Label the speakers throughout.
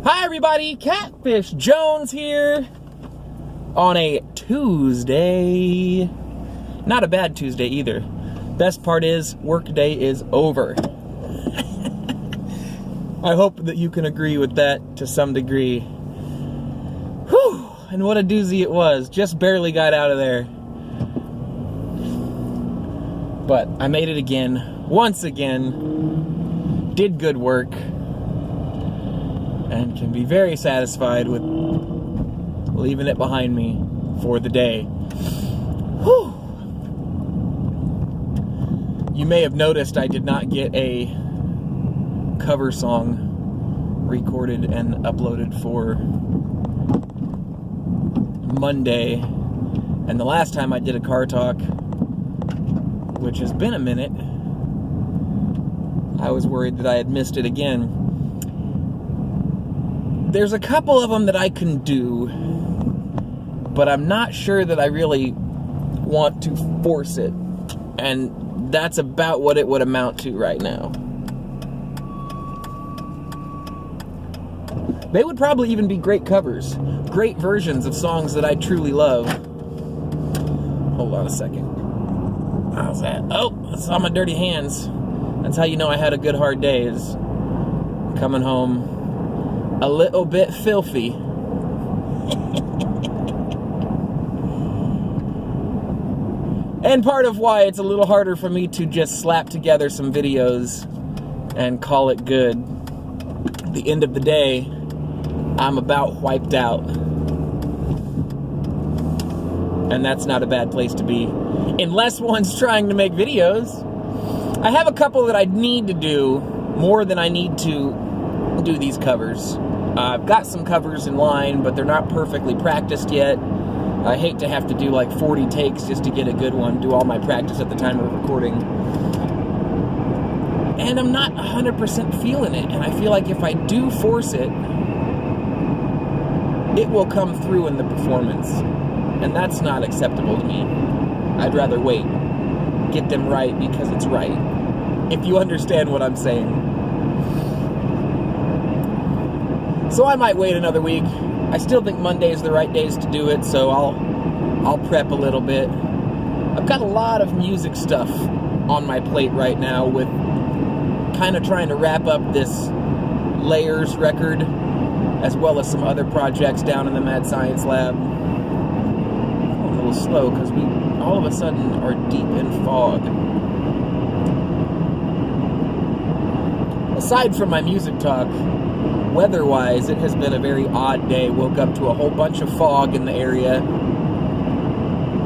Speaker 1: Hi everybody, Catfish Jones here on a Tuesday. Not a bad Tuesday either. Best part is, workday is over. I hope that you can agree with that to some degree. Whew, and what a doozy it was. Just barely got out of there. But I made it again, once again, did good work, and can be very satisfied with leaving it behind me for the day. Whew. You may have noticed I did not get a cover song recorded and uploaded for Monday. And the last time I did a car talk, which has been a minute, I was worried that I had missed it again. There's a couple of them that I can do, but I'm not sure that I really want to force it. And that's about what it would amount to right now. They would probably even be great covers, great versions of songs that I truly love. Hold on a second. How's that? Oh, it's on my dirty hands. That's how you know I had a good hard day, is coming home a little bit filthy. And part of why it's a little harder for me to just slap together some videos and call it good. At the end of the day, I'm about wiped out. And that's not a bad place to be. Unless one's trying to make videos. I have a couple that I need to do more than I need to do these covers. I've got some covers in line, but they're not perfectly practiced yet. I hate to have to do like 40 takes just to get a good one, do all my practice at the time of recording. And I'm not 100% feeling it, and I feel like if I do force it, it will come through in the performance. And that's not acceptable to me. I'd rather wait. Get them right because it's right. If you understand what I'm saying. So I might wait another week. I still think Monday is the right days to do it, so I'll prep a little bit. I've got a lot of music stuff on my plate right now, with kind of trying to wrap up this Layers record, as well as some other projects down in the Mad Science Lab. I'm a little slow because we all of a sudden are deep in fog. Aside from my music talk, weather-wise, it has been a very odd day. Woke up to a whole bunch of fog in the area.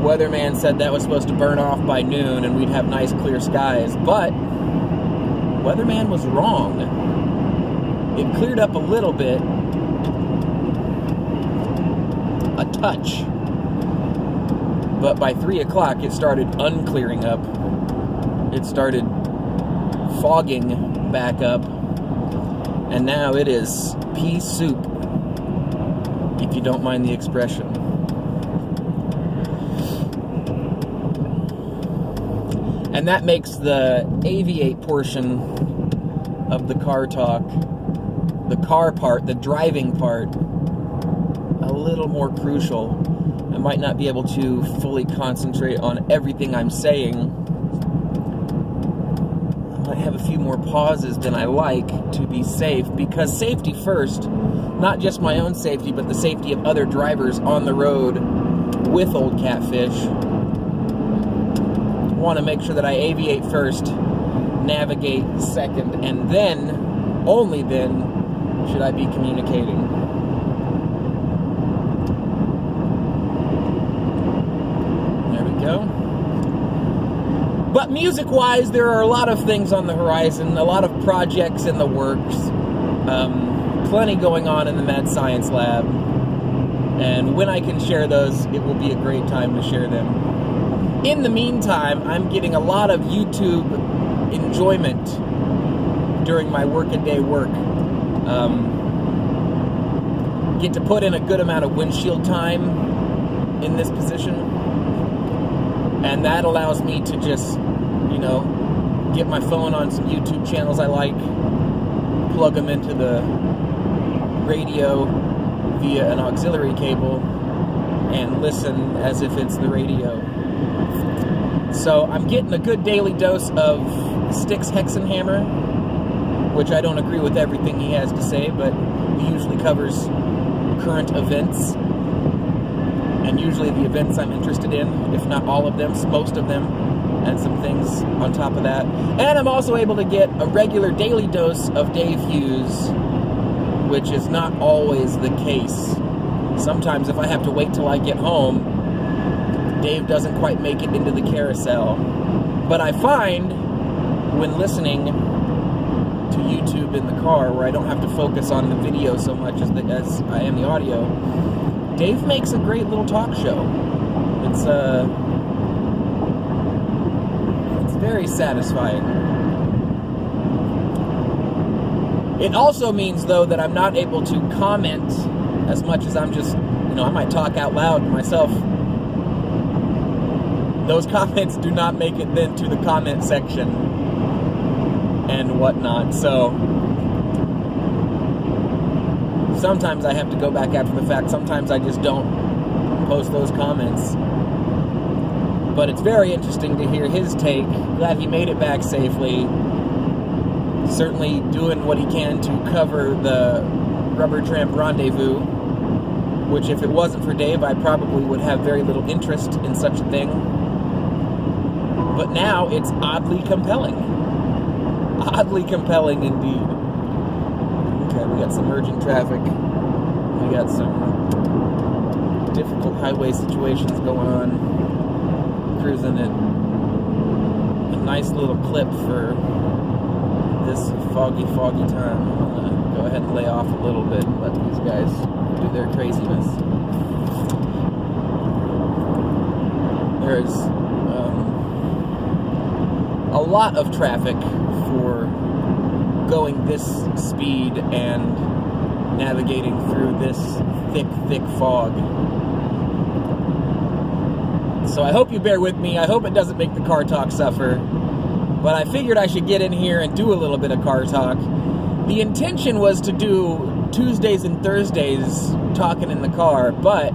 Speaker 1: Weatherman said that was supposed to burn off by noon and we'd have nice clear skies, but Weatherman was wrong. It cleared up a little bit, a touch, but by 3 o'clock it started unclearing up. It started fogging back up. And now it is pea soup, if you don't mind the expression. And that makes the aviate portion of the car talk, the car part, the driving part, a little more crucial. I might not be able to fully concentrate on everything I'm saying. I have a few more pauses than I like to be safe, because safety first, not just my own safety, but the safety of other drivers on the road with Old Catfish. I want to make sure that I aviate first, navigate second, and then, only then, should I be communicating. There we go. But music-wise, there are a lot of things on the horizon, a lot of projects in the works, plenty going on in the Mad Science Lab, and when I can share those, it will be a great time to share them. In the meantime, I'm getting a lot of YouTube enjoyment during my workaday work. Get to put in a good amount of windshield time in this position. And that allows me to just, get my phone on some YouTube channels I like, plug them into the radio via an auxiliary cable and listen as if it's the radio. So I'm getting a good daily dose of Styx Hexenhammer, which I don't agree with everything he has to say, but he usually covers current events, and usually the events I'm interested in, if not all of them, most of them, and some things on top of that. And I'm also able to get a regular daily dose of Dave Hughes, which is not always the case. Sometimes if I have to wait till I get home, Dave doesn't quite make it into the carousel. But I find, when listening to YouTube in the car, where I don't have to focus on the video so much as I am the audio, Dave makes a great little talk show. It's very satisfying. It also means, though, that I'm not able to comment as much as I'm just, I might talk out loud to myself. Those comments do not make it then to the comment section and whatnot, so sometimes I have to go back after the fact. Sometimes I just don't post those comments. But it's very interesting to hear his take. Glad he made it back safely. Certainly doing what he can to cover the Rubber Tramp Rendezvous, which if it wasn't for Dave, I probably would have very little interest in such a thing. But now it's oddly compelling. Oddly compelling indeed. Okay, we got some urgent traffic. We got some difficult highway situations going on. Cruising at a nice little clip for this foggy time. I'm gonna go ahead and lay off a little bit and let these guys do their craziness. There's a lot of traffic for going this speed and navigating through this thick fog. So I hope you bear with me. I hope it doesn't make the car talk suffer. But I figured I should get in here and do a little bit of car talk. The intention was to do Tuesdays and Thursdays talking in the car, but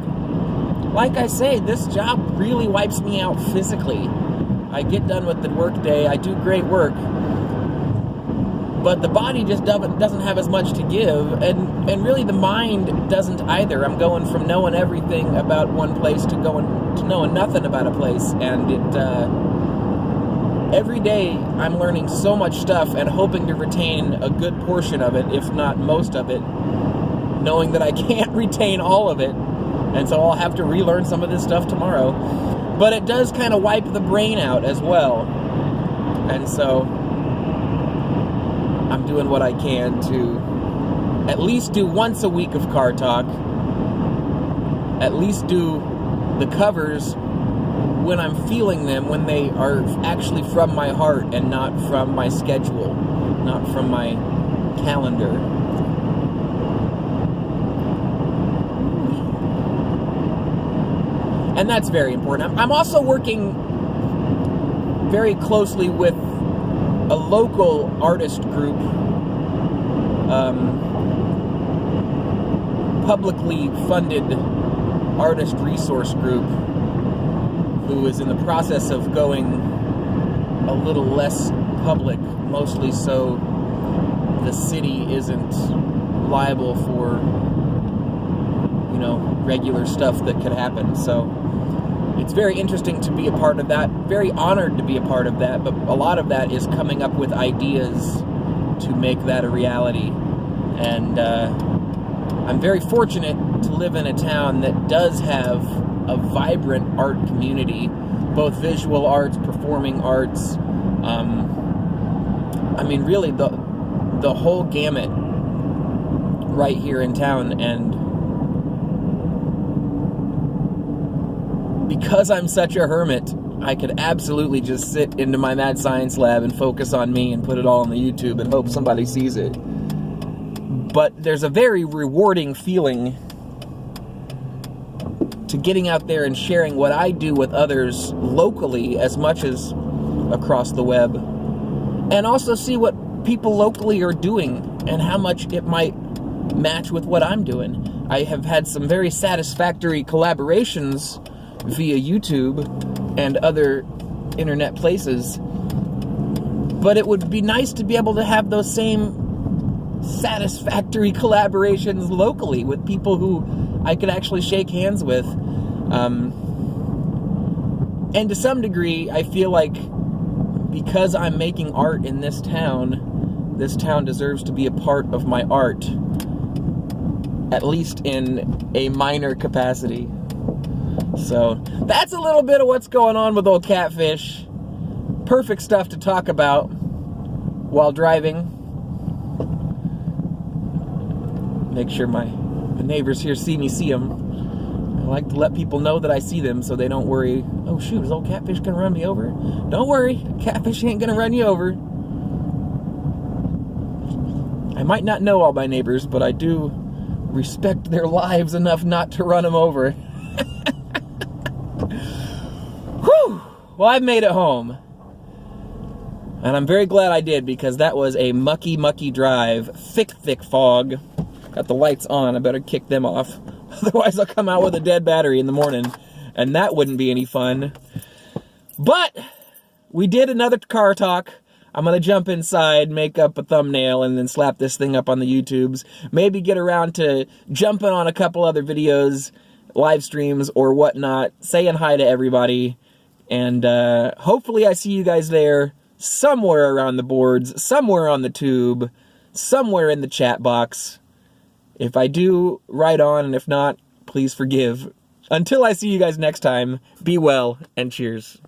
Speaker 1: like I say, this job really wipes me out physically. I get done with the work day, I do great work, but the body just doesn't have as much to give, and really the mind doesn't either. I'm going from knowing everything about one place to knowing nothing about a place, and every day I'm learning so much stuff and hoping to retain a good portion of it, if not most of it, knowing that I can't retain all of it, and so I'll have to relearn some of this stuff tomorrow. But it does kind of wipe the brain out as well, and so I'm doing what I can to at least do once a week of car talk, at least do the covers when I'm feeling them, when they are actually from my heart and not from my schedule, not from my calendar. And that's very important. I'm also working very closely with a local artist group, publicly funded artist resource group, who is in the process of going a little less public, mostly so the city isn't liable for, regular stuff that could happen. So it's very interesting to be a part of that, very honored to be a part of that, but a lot of that is coming up with ideas to make that a reality. And I'm very fortunate to live in a town that does have a vibrant art community, both visual arts, performing arts, really the whole gamut right here in town. And because I'm such a hermit, I could absolutely just sit into my mad science lab and focus on me and put it all on the YouTube and hope somebody sees it. But there's a very rewarding feeling to getting out there and sharing what I do with others locally as much as across the web, and also see what people locally are doing and how much it might match with what I'm doing. I have had some very satisfactory collaborations via YouTube and other internet places, but it would be nice to be able to have those same satisfactory collaborations locally with people who I could actually shake hands with. And to some degree, I feel like because I'm making art in this town deserves to be a part of my art, at least in a minor capacity. So that's a little bit of what's going on with old Catfish. Perfect stuff to talk about while driving. Make sure the neighbors here see me see them. I like to let people know that I see them so they don't worry, oh shoot, is old Catfish gonna run me over? Don't worry, Catfish ain't gonna run you over. I might not know all my neighbors, but I do respect their lives enough not to run them over. Whew! Well, I've made it home. And I'm very glad I did, because that was a mucky, mucky drive. Thick fog. Got the lights on, I better kick them off. Otherwise I'll come out with a dead battery in the morning, and that wouldn't be any fun. But we did another car talk. I'm gonna jump inside, make up a thumbnail, and then slap this thing up on the YouTubes. Maybe get around to jumping on a couple other videos, live streams, or whatnot, saying hi to everybody. And hopefully I see you guys there, somewhere around the boards, somewhere on the tube, somewhere in the chat box. If I do, right on, and if not, please forgive. Until I see you guys next time, be well, and cheers.